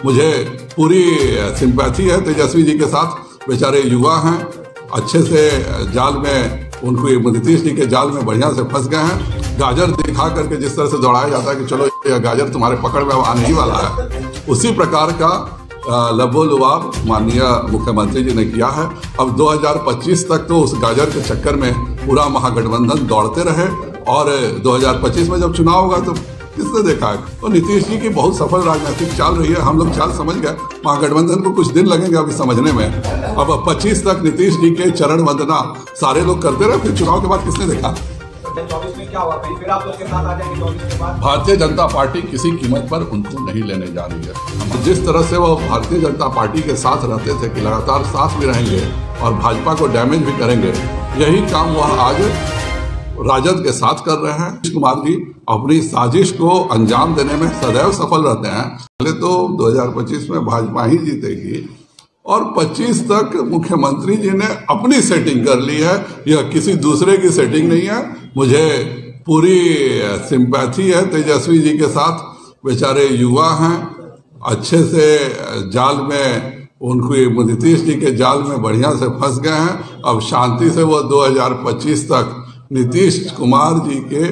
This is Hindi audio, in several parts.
मुझे पूरी सिंपैथी है तेजस्वी जी के साथ। बेचारे युवा हैं, अच्छे से जाल में उनको नीतीश जी के जाल में बढ़िया से फंस गए हैं। गाजर दिखा करके जिस तरह से दौड़ाया जाता है कि चलो ये गाजर तुम्हारे पकड़ में आने ही वाला है, उसी प्रकार का लबोलुआब माननीय मुख्यमंत्री जी ने किया है। अब 2025 तक तो उस गाजर के चक्कर में पूरा महागठबंधन दौड़ते रहे और 2025 में जब चुनाव होगा तो किसने देखा है। तो नीतीश जी की बहुत सफल राजनीतिक चाल रही है, हम लोग चाल समझ गए। महागठबंधन को कुछ दिन लगेंगे अभी समझने में। अब 25 तक नीतीश जी के चरण वंदना सारे लोग करते रहे, फिर चुनाव के बाद किसने देखा। 24 में क्या हुआ, फिर आप लोग के साथ आ जाएंगे 24 के बाद। भारतीय जनता पार्टी किसी कीमत पर उनको नहीं लेने जा रही है। जिस तरह से वो भारतीय जनता पार्टी के साथ रहते थे कि लगातार साथ भी रहेंगे और भाजपा को डैमेज भी करेंगे, यही काम वह आज राजद के साथ कर रहे हैं। नीतीश कुमार जी अपनी साजिश को अंजाम देने में सदैव सफल रहते हैं। पहले तो 2025 में भाजपा ही जीतेगी और 25 तक मुख्यमंत्री जी ने अपनी सेटिंग कर ली है, यह किसी दूसरे की सेटिंग नहीं है। मुझे पूरी सिंपैथी है तेजस्वी जी के साथ। बेचारे युवा हैं, अच्छे से जाल में उनको नीतीश जी के जाल में बढ़िया से फंस गए हैं। अब शांति से वो 2025 तक नीतीश कुमार जी के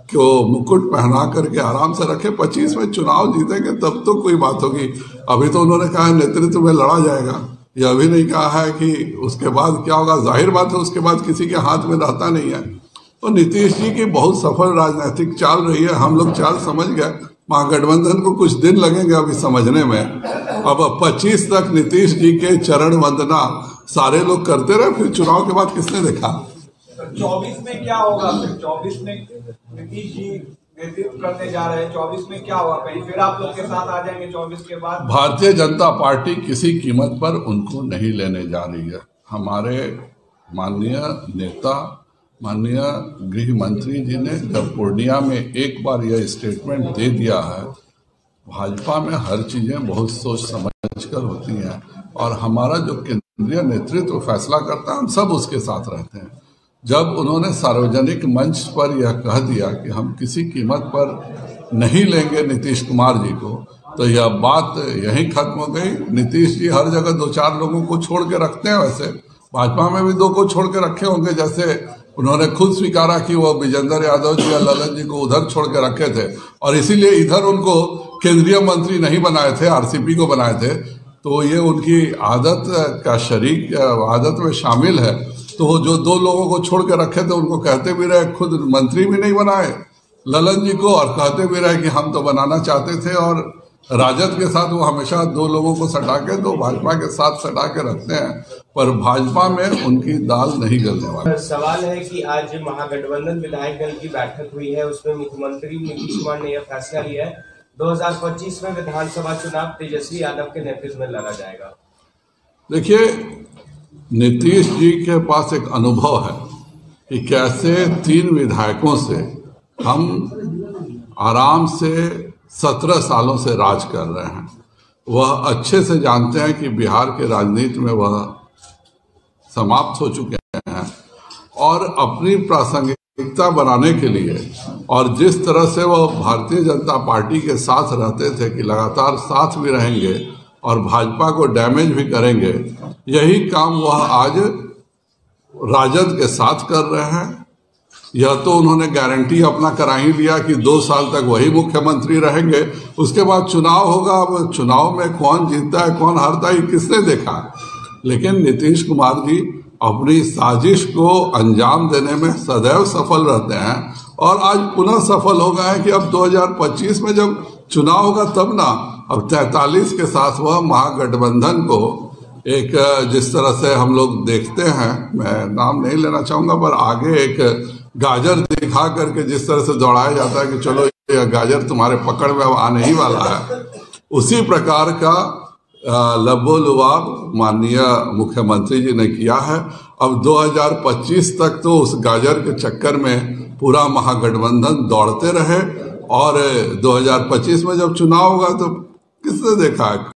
को मुकुट पहना करके आराम से रखे। 25 में चुनाव जीतेंगे तब तो कोई बात होगी। अभी तो उन्होंने कहा नेतृत्व में लड़ा जाएगा, यह अभी नहीं कहा है कि उसके बाद क्या होगा। जाहिर बात है उसके बाद किसी के हाथ में रहता नहीं है। तो नीतीश जी की बहुत सफल राजनीतिक चाल रही है, हम लोग चाल समझ गए। महागठबंधन को कुछ दिन लगेंगे अभी समझने में। अब 25 तक नीतीश जी के चरण वंदना सारे लोग करते रहे, फिर चुनाव के बाद किसने देखा। 24 में क्या होगा, फिर 24 में नीतीश जी नेतृत्व करने जा रहे हैं। 24 में क्या हुआ, फिर आप लोग के साथ आ जाएंगे 24 के बाद। भारतीय जनता पार्टी किसी कीमत पर उनको नहीं लेने जा रही है। हमारे माननीय नेता माननीय गृह मंत्री जी ने जब पूर्णिया में एक बार यह स्टेटमेंट दे दिया है, भाजपा में हर चीजें बहुत सोच समझ कर होती हैं और हमारा जो केंद्रीय नेतृत्व फैसला करता है हम सब उसके साथ रहते हैं। जब उन्होंने सार्वजनिक मंच पर यह कह दिया कि हम किसी कीमत पर नहीं लेंगे नीतीश कुमार जी को, तो यह बात यहीं खत्म हो गई। नीतीश जी हर जगह 2-4 लोगों को छोड़ के रखते हैं, वैसे भाजपा में भी 2 को छोड़ के रखे होंगे। जैसे उन्होंने खुद स्वीकारा कि वो विजेंद्र यादव जी या ललन जी को उधर छोड़ के रखे थे और इसीलिए इधर उनको केंद्रीय मंत्री नहीं बनाए थे, आरसीपी को बनाए थे। तो ये उनकी आदत का शरीक आदत में शामिल है। तो जो 2 लोगों को छोड़ के रखे थे उनको कहते भी रहे, खुद मंत्री भी नहीं बनाए ललन जी को, और कहते भी रहे कि हम तो बनाना चाहते थे। और राजद के साथ वो हमेशा 2 लोगों को सटा के तो भाजपा के साथ सटा के रखते हैं, पर भाजपा में उनकी दाल नहीं गलने वाली। सवाल है कि आज महागठबंधन विधायक दल की बैठक हुई है, उसमें मुख्यमंत्री नीतीश कुमार ने यह फैसला लिया है 2025 में विधानसभा चुनाव तेजस्वी यादव के नेतृत्व में लड़ा जाएगा। देखिए, नीतीश जी के पास एक अनुभव है कि कैसे 3 विधायकों से हम आराम से 17 सालों से राज कर रहे हैं। वह अच्छे से जानते हैं कि बिहार के राजनीति में वह समाप्त हो चुके हैं और अपनी प्रासंगिकता बनाने के लिए और जिस तरह से वह भारतीय जनता पार्टी के साथ रहते थे कि लगातार साथ भी रहेंगे और भाजपा को डैमेज भी करेंगे, यही काम वह आज राजद के साथ कर रहे हैं। यह तो उन्होंने गारंटी अपना करा ही लिया कि 2 साल तक वही मुख्यमंत्री रहेंगे, उसके बाद चुनाव होगा। अब चुनाव में कौन जीतता है कौन हारता है किसने देखा। लेकिन नीतीश कुमार जी अपनी साजिश को अंजाम देने में सदैव सफल रहते हैं और आज पुनः सफल हो गए हैं कि अब 2025 में जब चुनाव होगा तब ना, अब 43 के साथ वह महागठबंधन को एक जिस तरह से हम लोग देखते हैं, मैं नाम नहीं लेना चाहूंगा, पर आगे एक गाजर दिखा करके जिस तरह से दौड़ाया जाता है कि चलो ये गाजर तुम्हारे पकड़ में आने ही वाला है, उसी प्रकार का लबोलुआब माननीय मुख्यमंत्री जी ने किया है। अब 2025 तक तो उस गाजर के चक्कर में पूरा महागठबंधन दौड़ते रहे और 2025 में जब चुनाव होगा तो किसने देखा है।